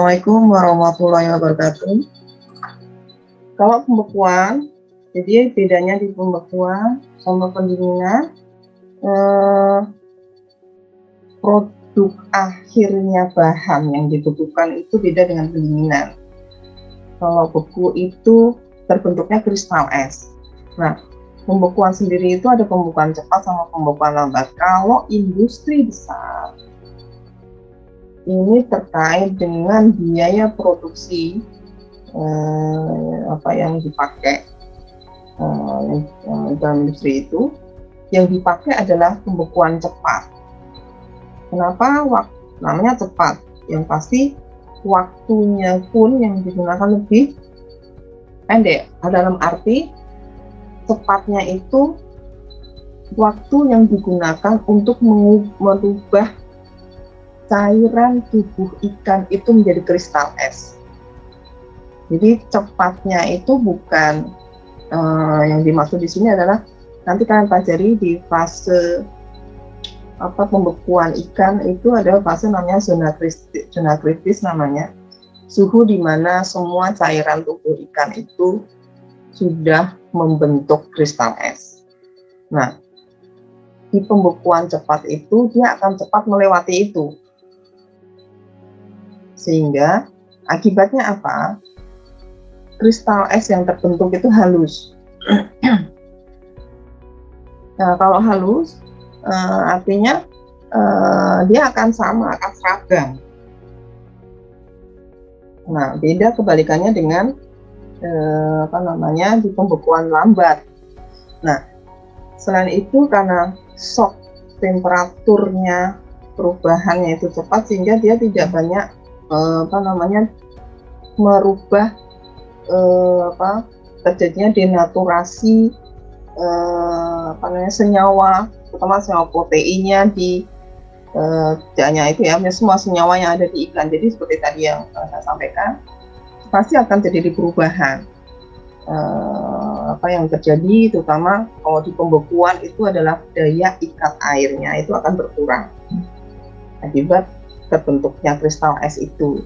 Assalamualaikum warahmatullahi wabarakatuh. Kalau pembekuan, jadi bedanya di pembekuan sama pendinginan, produk akhirnya bahan yang dibutuhkan itu beda dengan pendinginan. Kalau beku itu terbentuknya kristal es. Nah, pembekuan sendiri itu ada pembekuan cepat sama pembekuan lambat. Kalau industri besar, ini terkait dengan biaya produksi yang dipakai dalam industri itu. Yang dipakai adalah pembekuan cepat. Kenapa namanya cepat? Yang pasti waktunya pun yang digunakan lebih pendek. Dalam arti cepatnya itu waktu yang digunakan untuk merubah cairan tubuh ikan itu menjadi kristal es. Jadi cepatnya itu bukan yang dimaksud di sini adalah nanti kalian pelajari di fase pembekuan ikan itu ada fase namanya zona kritis namanya, suhu di mana semua cairan tubuh ikan itu sudah membentuk kristal es. Nah, di pembekuan cepat itu dia akan cepat melewati itu. Sehingga akibatnya apa? Kristal es yang terbentuk itu halus. Nah, kalau halus artinya dia akan sama, akan seragam. Nah, beda kebalikannya dengan di pembekuan lambat. Nah, selain itu karena shock temperaturnya perubahannya itu cepat sehingga dia tidak banyak merubah terjadinya denaturasi senyawa, terutama senyawa proteinnya di hanya itu ya, semua senyawa yang ada di ikan. Jadi seperti tadi yang saya sampaikan, pasti akan terjadi perubahan. Yang terjadi terutama kalau di pembekuan itu adalah daya ikat airnya itu akan berkurang akibat terbentuknya kristal es itu.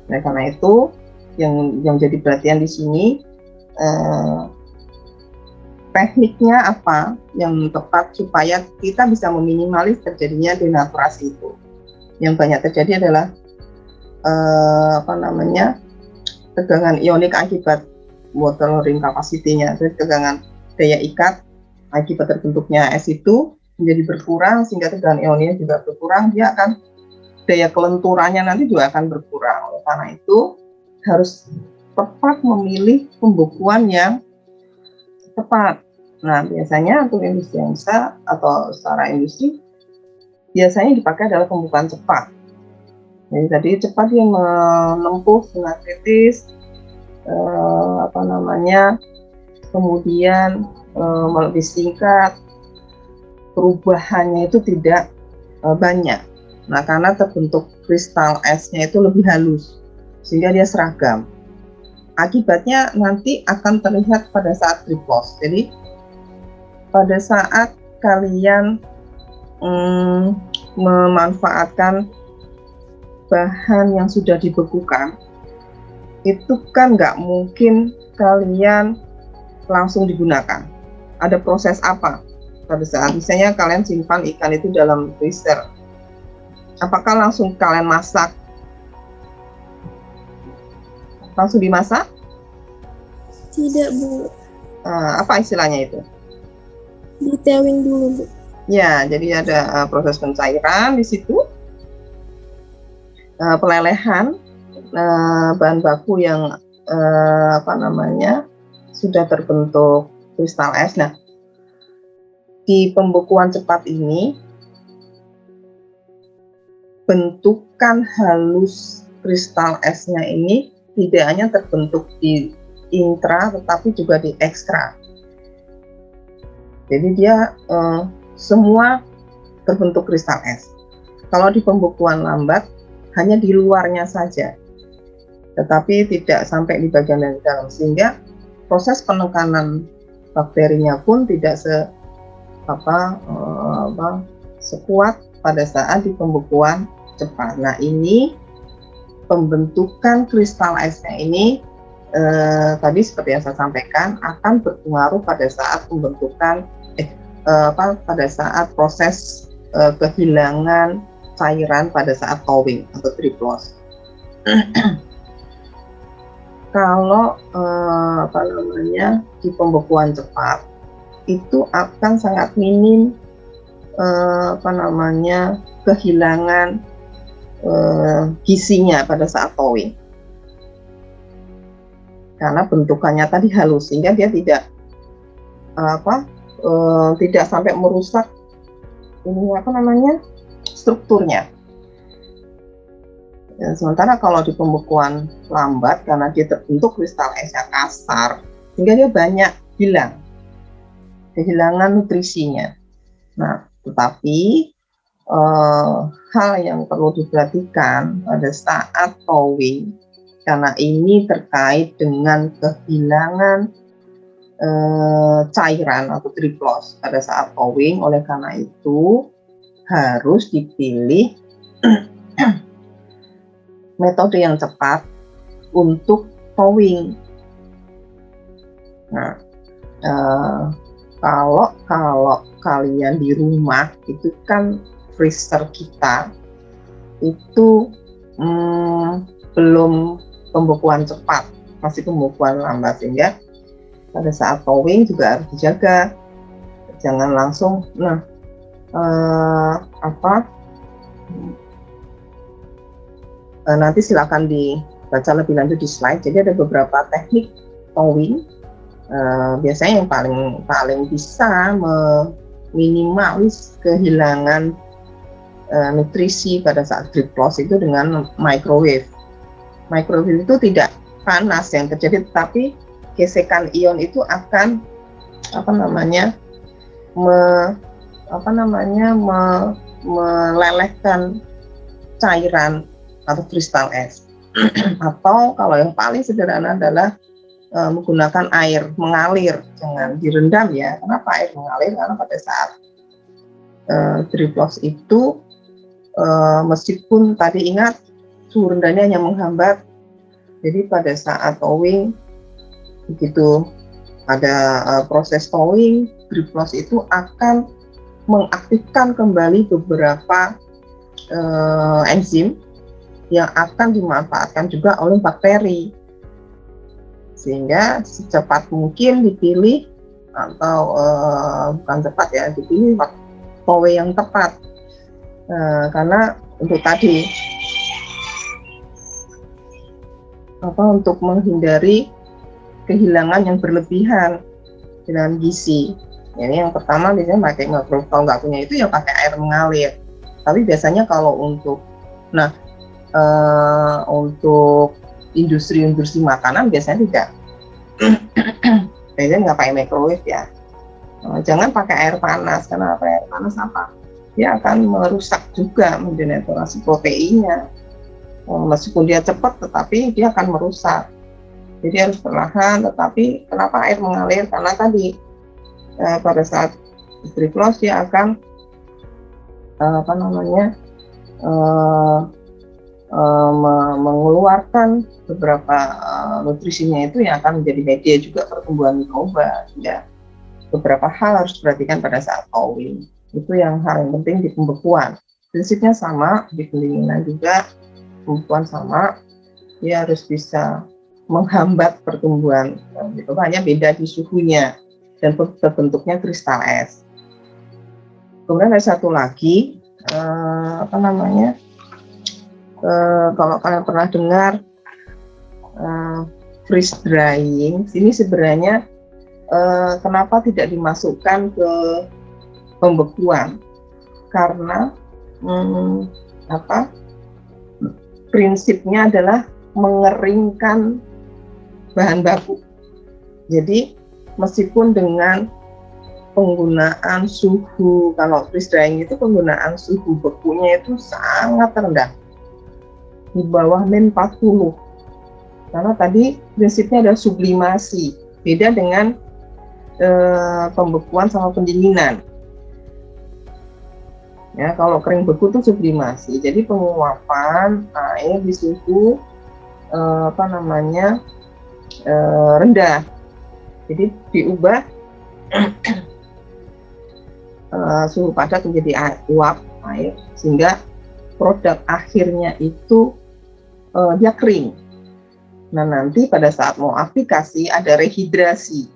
Nah, karena itu yang jadi perhatian di sini tekniknya apa yang tepat supaya kita bisa meminimalis terjadinya denaturasi itu. Yang banyak terjadi adalah tegangan ionik akibat water ring capacity-nya, jadi tegangan daya ikat akibat terbentuknya es itu menjadi berkurang sehingga tegangan ionnya juga berkurang, dia akan daya kelenturannya nanti juga akan berkurang. Karena itu harus tepat memilih pembekuan yang tepat. Nah, biasanya untuk industri yang besar atau secara industri biasanya dipakai adalah pembekuan cepat. Jadi tadi cepat dia menempuh zona kritis, kemudian lebih singkat, perubahannya itu tidak banyak. Nah, karena terbentuk kristal esnya itu lebih halus sehingga dia seragam. Akibatnya nanti akan terlihat pada saat drip loss. Jadi pada saat kalian memanfaatkan bahan yang sudah dibekukan, itu kan nggak mungkin kalian langsung digunakan. Ada proses apa pada saat misalnya kalian simpan ikan itu dalam freezer? Apakah langsung kalian masak? Langsung dimasak? Tidak, Bu. Apa istilahnya itu? Detailing dulu, Bu. Ya, jadi ada proses pencairan di situ, pelelehan bahan baku yang sudah terbentuk kristal es. Nah, di pembekuan cepat ini bentukan halus kristal esnya ini tidak hanya terbentuk di intra tetapi juga di ekstra. Jadi dia semua terbentuk kristal es. Kalau di pembekuan lambat hanya di luarnya saja, tetapi tidak sampai di bagian dalam, sehingga proses penekanan bakterinya pun tidak sekuat pada saat di pembekuan cepat. Nah, ini pembentukan kristal esnya ini tadi seperti yang saya sampaikan akan berpengaruh pada saat pembentukan pada saat proses kehilangan cairan pada saat thawing atau triplos. Kalau di pembekuan cepat itu akan sangat minim kehilangan gizinya pada saat thawing, karena bentukannya tadi halus sehingga dia tidak tidak sampai merusak strukturnya. Dan sementara kalau di pembekuan lambat, karena dia terbentuk kristal esnya kasar, sehingga dia banyak kehilangan nutrisinya. Nah, tetapi hal yang perlu diperhatikan pada saat thawing, karena ini terkait dengan kehilangan cairan atau triplos pada saat thawing, oleh karena itu harus dipilih metode yang cepat untuk thawing. Nah, kalau kalian di rumah itu kan freezer kita itu belum pembekuan cepat, masih pembekuan lambat, sehingga pada saat thawing juga harus dijaga, jangan langsung nanti silakan dibaca lebih lanjut di slide. Jadi ada beberapa teknik thawing. Biasanya yang paling bisa meminimalis kehilangan nutrisi pada saat triplos itu dengan microwave. Microwave itu tidak panas yang terjadi, tetapi gesekan ion itu akan melelehkan cairan atau kristal es. Atau kalau yang paling sederhana adalah menggunakan air mengalir, jangan direndam ya. Kenapa air mengalir? Karena pada saat triplos itu meskipun tadi ingat suhu rendahnya hanya menghambat, jadi pada saat thawing begitu ada proses thawing, triplos itu akan mengaktifkan kembali beberapa enzim yang akan dimanfaatkan juga oleh bakteri, sehingga secepat mungkin dipilih atau bukan cepat ya, dipilih thawing yang tepat, karena untuk tadi untuk menghindari kehilangan yang berlebihan dengan gizi. Ini yang pertama biasanya pakai microwave. Kalau nggak punya itu ya pakai air mengalir. Tapi biasanya kalau untuk industri makanan biasanya tidak. Biasanya nggak pakai microwave ya. Jangan pakai air panas, karena air panas dia akan merusak juga mendenaturasi proteinnya. Meskipun dia cepat, tetapi dia akan merusak. Jadi harus perlahan. Tetapi kenapa air mengalir? Karena tadi pada saat triplos dia akan mengeluarkan beberapa nutrisinya itu yang akan menjadi media juga pertumbuhan mikroba. Ya, beberapa hal harus diperhatikan pada saat thawing. Itu yang hal yang penting di pembekuan. Prinsipnya sama, di pendinginan juga pembekuan sama. Dia harus bisa menghambat pertumbuhan mikroba, hanya beda di suhunya dan terbentuknya kristal es. Kemudian ada satu lagi, kalau kalian pernah dengar freeze drying, ini sebenarnya kenapa tidak dimasukkan ke pembekuan? Karena prinsipnya adalah mengeringkan bahan baku. Jadi meskipun dengan penggunaan suhu, kalau freeze drying itu penggunaan suhu bekunya itu sangat rendah, di bawah -40, karena tadi prinsipnya adalah sublimasi, beda dengan pembekuan sama pendinginan. Ya, kalau kering beku itu sublimasi. Jadi penguapan air di suhu rendah. Jadi diubah suhu padat menjadi uap air sehingga produk akhirnya itu dia kering. Nah, nanti pada saat mau aplikasi ada rehidrasi.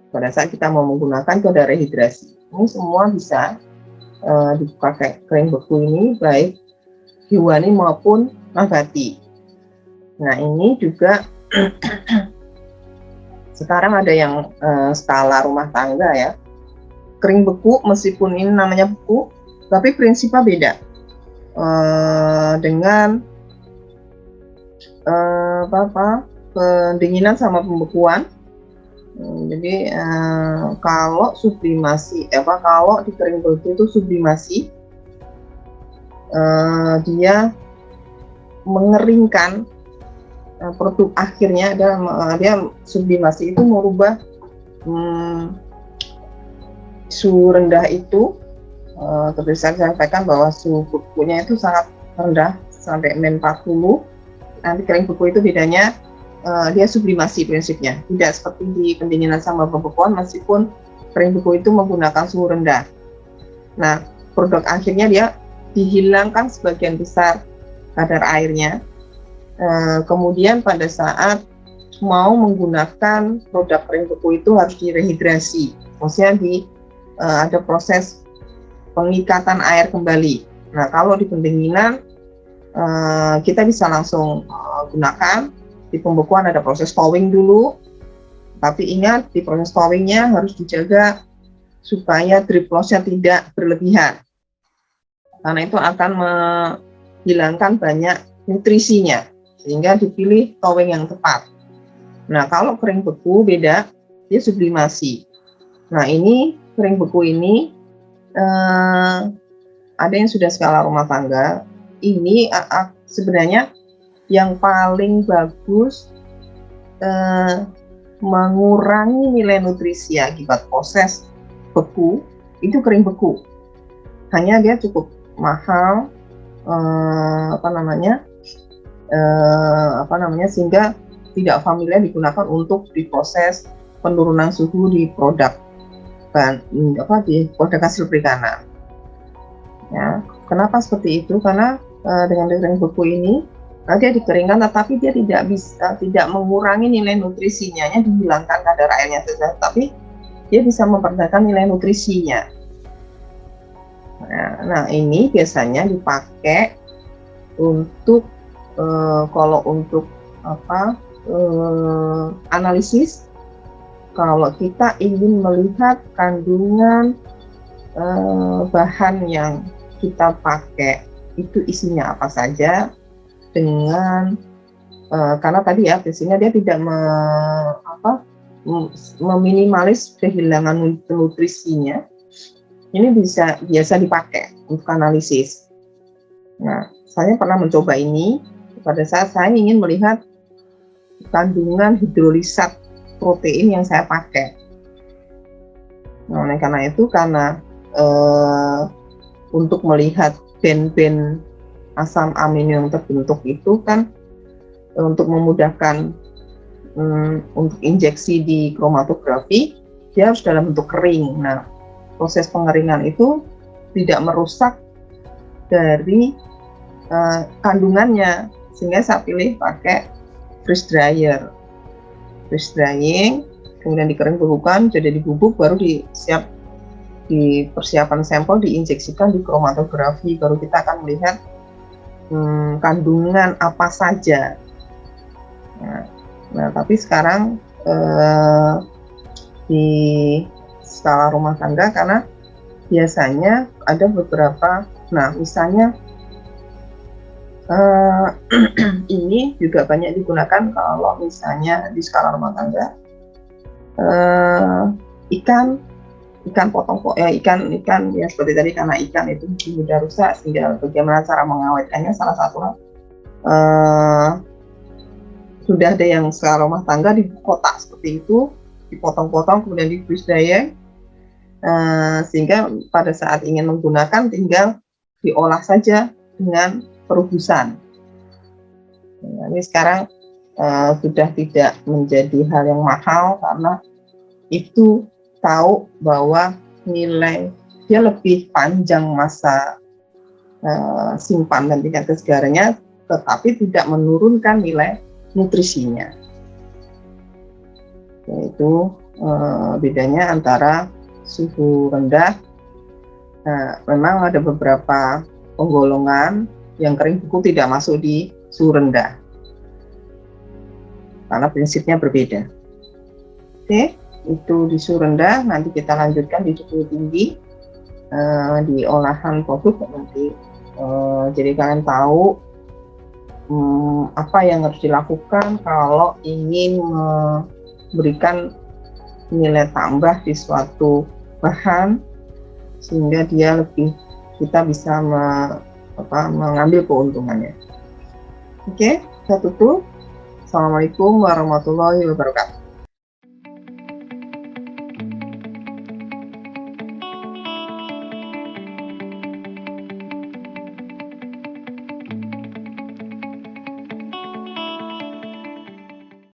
Pada saat kita mau menggunakan itu ada rehidrasi. Ini semua bisa dipakai kering beku ini baik hewani maupun nabati. Nah, ini juga sekarang ada yang skala rumah tangga ya. Kering beku meskipun ini namanya beku, tapi prinsipnya beda dengan pendinginan sama pembekuan. Jadi kalau sublimasi, kalau di kering beku itu sublimasi, dia mengeringkan produk akhirnya. Dia sublimasi itu merubah suhu rendah itu. Seperti saya sampaikan bahwa suhu bekunya itu sangat rendah sampai -40. Nanti kering beku itu bedanya dia sublimasi prinsipnya, tidak seperti di pendinginan sama pembekuan meskipun kering beku itu menggunakan suhu rendah. Nah, produk akhirnya dia dihilangkan sebagian besar kadar airnya. Kemudian pada saat mau menggunakan produk kering beku itu harus direhidrasi, maksudnya ada proses pengikatan air kembali. Nah, kalau di pendinginan kita bisa langsung gunakan. Di pembekuan ada proses thawing dulu, tapi ingat di proses thawingnya harus dijaga supaya drip loss-nya tidak berlebihan, karena itu akan menghilangkan banyak nutrisinya, sehingga dipilih thawing yang tepat. Nah, kalau kering beku beda, dia sublimasi. Nah, ini kering beku ini ada yang sudah skala rumah tangga. Ini sebenarnya yang paling bagus mengurangi nilai nutrisi akibat proses beku itu kering beku. Hanya dia cukup mahal, sehingga tidak familiar digunakan untuk diproses penurunan suhu di produk di produk hasil perikanan. Ya, kenapa seperti itu? Karena dengan kering beku ini dia dikeringkan, tetapi dia tidak mengurangi nilai nutrisinya, dihilangkan kadar airnya saja, tapi dia bisa mempertahankan nilai nutrisinya. Nah, ini biasanya dipakai untuk kalau untuk analisis, kalau kita ingin melihat kandungan bahan yang kita pakai itu isinya apa saja, dengan karena tadi ya biasanya dia tidak meminimalis kehilangan nutrisinya. Ini biasa dipakai untuk analisis. Nah, saya pernah mencoba ini pada saat saya ingin melihat kandungan hidrolisat protein yang saya pakai. Nah, karena itu untuk melihat band-band asam amino yang terbentuk itu kan untuk memudahkan untuk injeksi di kromatografi, dia harus dalam bentuk kering. Nah, proses pengeringan itu tidak merusak dari kandungannya, sehingga saya pilih pakai freeze drying, kemudian dikering bekukan, jadi dibubuk, baru di persiapan sampel diinjeksikan di kromatografi, baru kita akan melihat kandungan apa saja. Nah, tapi sekarang di skala rumah tangga, karena biasanya ada beberapa, misalnya ini juga banyak digunakan kalau misalnya di skala rumah tangga ikan ya seperti tadi, karena ikan itu mudah rusak, sehingga bagaimana cara mengawetkannya, salah satunya sudah ada yang skala rumah tangga di kotak seperti itu, dipotong-potong kemudian di freeze drying. Sehingga pada saat ingin menggunakan tinggal diolah saja dengan perebusan. Nah, ini sekarang sudah tidak menjadi hal yang mahal karena itu tahu bahwa nilai dia lebih panjang masa simpan dan tingkat kesegarannya, tetapi tidak menurunkan nilai nutrisinya. Yaitu bedanya antara suhu rendah. Nah, memang ada beberapa penggolongan yang kering beku tidak masuk di suhu rendah karena prinsipnya berbeda. Oke, itu di suhu rendah. Nanti kita lanjutkan di suhu tinggi di olahan produk nanti. Jadi kalian tahu apa yang harus dilakukan kalau ingin memberikan nilai tambah di suatu bahan sehingga dia lebih, kita bisa mengambil keuntungannya. Oke, saya tutup. Assalamualaikum warahmatullahi wabarakatuh.